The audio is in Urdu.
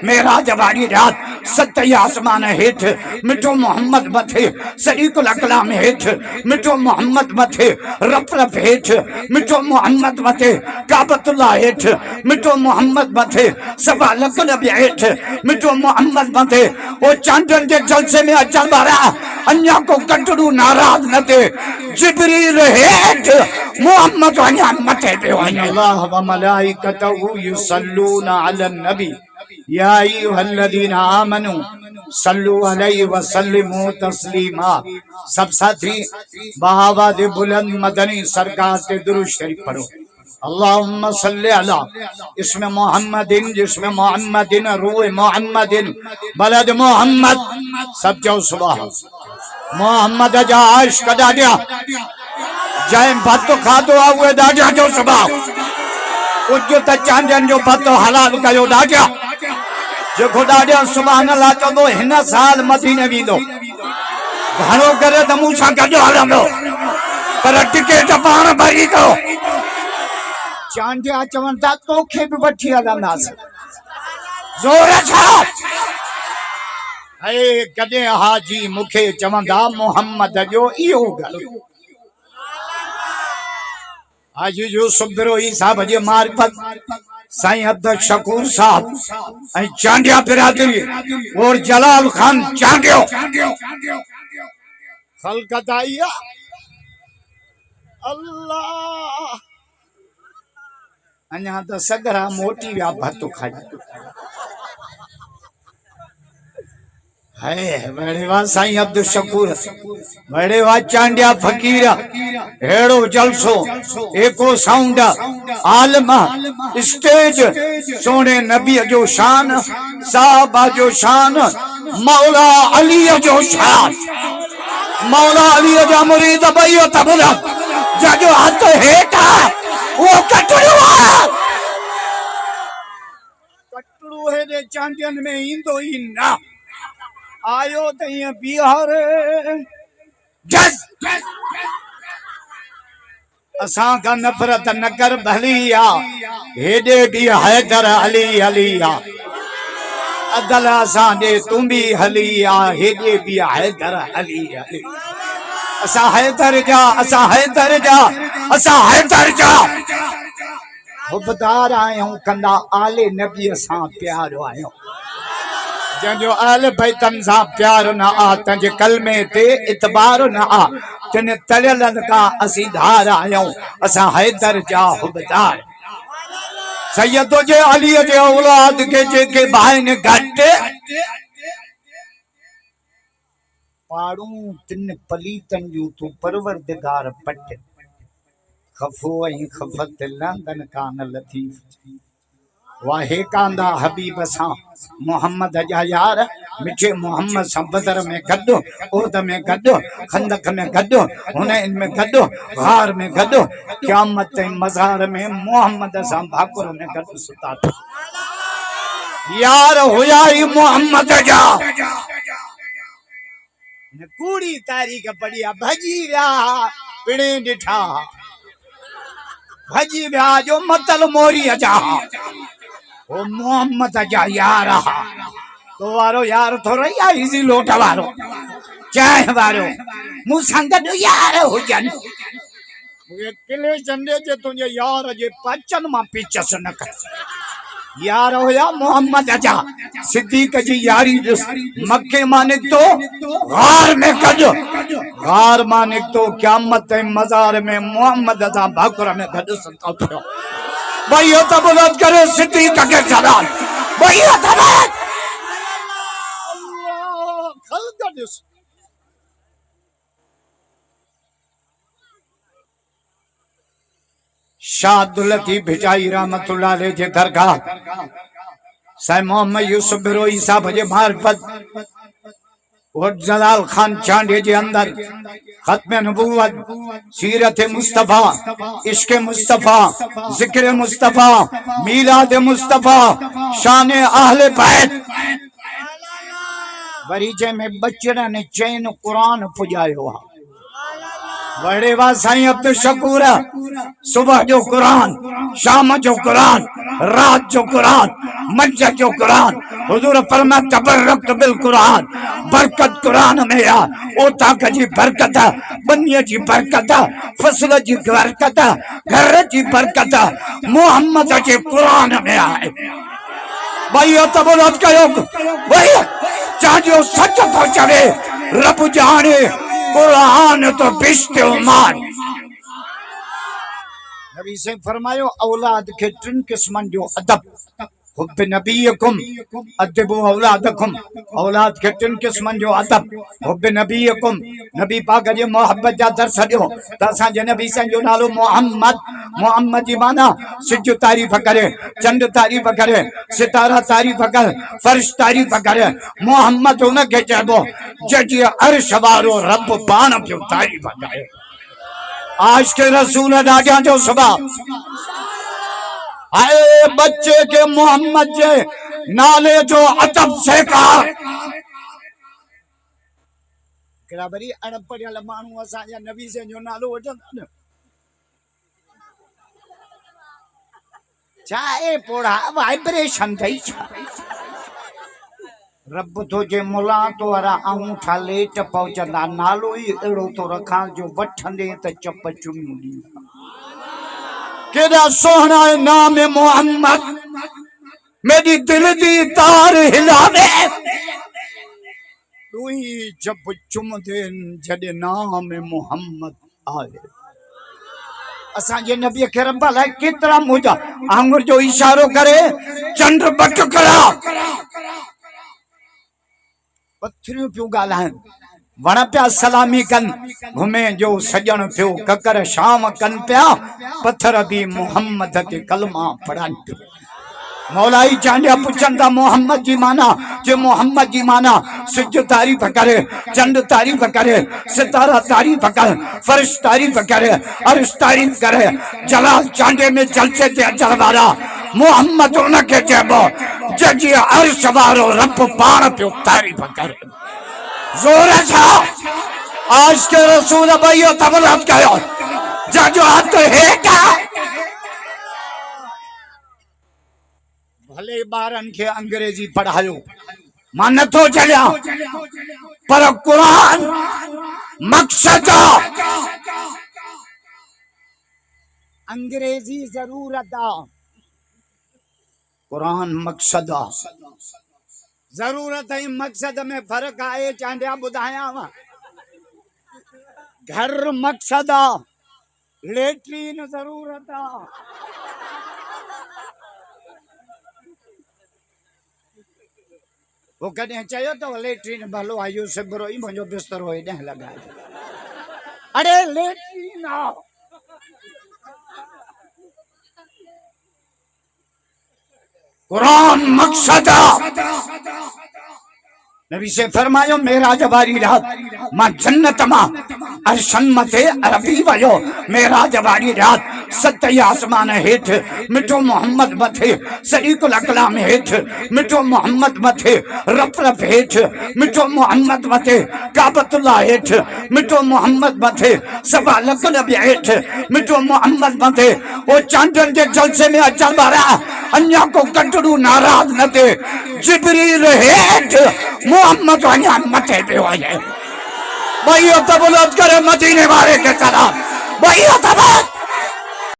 معراج واری رات ستئی آسمان ہیٹھ مٹھو محمد متھے سریق الاقلام ہیٹھ مٹھو محمد متھے رف رف ہیٹھ مٹھو محمد متھے کعبۃ اللہ ہیٹھ مٹھو محمد متھے صفا لقلب ہیٹھ مٹھو محمد متھے وہ چاندن کے جلسے میں اچھل بارا انیا کو کٹڑو ناراض نہ دے جبریل ہیٹھ محمد ونیا متھے پہ ونیا اللہ و ملائکتہ یصلون علی النبی یا ایوہ الذین آمنوا صلو علیہ وسلموا تسلیما سب ساتھی بآواز بلند مدنی سرکار کے درود شریف پڑھو اللہم صلی علی اسم محمد جسم محمد روح محمد بلد محمد سب جو صبح محمد جا عشق ڈاڈیا جائیں بھتو کھادو آوے ڈاڈیا جو صبح اجو تا چاندین جو بھتو حلال کا جو ڈاڈیا جو خدا دیا سبحان اللہ تو دو ہنا سال مدینے بھی دو گھروں کرے تو موسیٰ کا جو حرم دو پر ٹکے جبان بھری دو چاندیا چونتا تو کھے بھی بٹھی آدم ناس زور چھاپ اے کدے حاجی مکھے چونتا محمد جو ایو گلو آج جو صبر و عیسیٰ بجے معرفت سائیں عبدالشکور صاحب چانڈیا برادری اور جلال خان چانڈیو خلقت آئیا اللہ انہاں تا سگرہ موٹی ویا بھتو کھائی ہے بڑے وا سائیں عبدالشکور بڑے وا چانڈیا فقیرہ ہیڑو جلسو ایکو ساؤنڈا عالمہ اسٹیج سونے نبی جو شان صحابہ جو شان مولا علی جو شان مولا علی جو مرید بھائیو تبلا جا جو ہاتھ ہیٹا وہ کٹڑو ہے دے چاندین میں ہندو ہی نا آیو تیئے بیہار جس اساں کا نفرت نکر بھلیا ہیڈے بھی حیدر علی علیا عدل اساں دے تم بھی حلیا ہیڈے بھی حیدر علی علیا اساں حیدر جا اساں حیدر جا اساں حیدر جا حبدار آئے ہوں کندہ آل نبی اساں پیارو آئے ہوں جن جو آل بیتن سا پیار نہ آ تنجے کلمے تے اتبار نہ آ تن تلیلن کا اسی دھار آیوں اسا حیدر جا حبدار سیدو جے علی جے اولاد کے بھائی نے گھٹے پاڑوں تن پلیتن جو تو پروردگار پٹ خفو این خفت لندن کان لطیف واہے کاندہ حبیب ساں محمد جا یار مٹھے محمد ساں بدر میں گڈو احد میں گڈو خندق میں گڈو حنین میں گڈو غار میں گڈو قیامت مزار میں محمد ساں بھاکر میں گڈو ستا تھا یار ہویائی محمد جا کوڑی تاریخ پڑیا بھجی ویا پڑیں ڈٹھا بھجی ویا جو مطل موری جا وہ محمد جا یارا تو وارو یار تھوڑا یا ایزی لوٹا وارو چاہے وارو مو سنگت یار ہو جن مجھے کلے چندے جے تجھے یار جے پچن ماں پیچھا سنکر یار ہویا محمد جا صدیق جی یاری جس مکہ مانک تو غار میں کجو غار مانک تو قیامت مزار میں محمد جا بھاکرہ میں گھڑ سنتا پھر بھائیو تبولت کرے صدیق کے جلال بھائیو تبولت اللہ خلق جس شاہ عبداللطیف بھجائی رحمت اللہ علیہ جے درگاہ سائے محمد یوسف بروئی صاحب جے معرفت اور جلال خان چانڈے جے اندر ختم نبوت سیرت مصطفیٰ عشق مصطفیٰ ذکر مصطفیٰ میلاد مصطفیٰ شان اہل بیت وریجے میں بچڑا نے چین قرآن پجائے ہوا بڑے وا سائیں عبد الشکور صبح جو قرآن شام جو قرآن رات جو قرآن منجر جو قرآن حضور فرمایا تبرکت بالقرآن برکت قرآن میں آ اوتا جی برکت بنیہ جی برکت فصل جی برکت گھر جی برکت محمد جی قرآن میں آئے بھائی تبرت کہو بھائی چاہیے سچ تو چلے رب جانے قرآن تو بشت عمان نبی سے فرمایا اولاد کے تن قسمن جو ادب حب نبیکم ادبو اولادکم اولاد کے تن قسمن جو ادب حب نبیکم نبی پاک جی محبت جا درس دیو تاساں جے نبی سے جو نالو محمد جی مانا سج تعریف کرے چند تعریف کرے ستارہ تعریف کرے فرش تعریف کرے محمد ان کے چہبو ججی عرش وارو رب پان پیو تعریف کرے آج کے رسول ڈاڈیاں جو صبح آئے بچے کے محمد جے نالے جو ادب سے کہا کرابری اڑپ پڑیا لمانو اساں جا نبی سے جو نالو وٹن چاہے پوڑا وائبریشن دئی رب تو جے ملا تو ارا آؤں تھا لیٹ پہنچندا نالو ہی اڑو تو رکھاں جو وٹھندے تے چپ چمیوں دی کیڑا سوہنا ہے نام محمد میری دل دی تار ہلاوے روئی جب چم دین جڑے نام محمد آئے اساں جے نبی کرم بھلا کتنا موجا آنگر جو اشارو کرے چند بٹ کرا پتھریوں پیوں گالائیں وڑا پیا سلامی کن گھمیں جو سجن پیو ککر شام کن پیا پتھر بھی محمد کے کلمہ پڑھن مولائی چاندیا پچھندا محمد جی مانا جو محمد جی مانا سج تعریف کرے چند تعریف کرے ستارہ تعریف کرے فرش تعریف کرے عرش تعریف کرے جلال چاندے میں جلسے تے اجر وارا محمد ان کے چہبو ججی عرش وارو رب پان پیو تعریف کرے زور ہے آج کے رسول بھائیو تبرات کہو جا جو ہاتھ ہے کیا بھلے بارن کے انگریزی پڑھائیو مان تو چلیا پر قرآن مقصد انگریزی ضرورت قرآن مقصد ضرورت ہے مقصد میں فرق آئے چاندیا بدھایا گھر مقصد لیٹرین ضرورت وہ کہنے چاہیے تو لیٹرین بھلو آئیو سے بروئی مجھو بستر ہوئی نہیں لگا ارے لیٹرین آؤ قرآن مقصد نبی سے فرمایا معراج واری رات ماں جنت ماں عرشن متے عربی ویو معراج واری رات ستئی آسمان ہیٹھ مٹھو محمد متے صدیق الاقلام ہیٹھ مٹھو محمد متے رف رف ہیٹھ مٹھو محمد متے کعبۃ اللہ ہیٹھ مٹھو محمد متے سبا لقلب ہیٹھ مٹھو محمد متے وہ چاندن کے جلسے میں اچھل بارا انیا کو کٹڑو ناراض نہ دے جبریل ہیٹھ محمد وانیا متے پہ ہوئے بھائیو تبلت کرے مدینے والے کے سلام بھائیو تبلت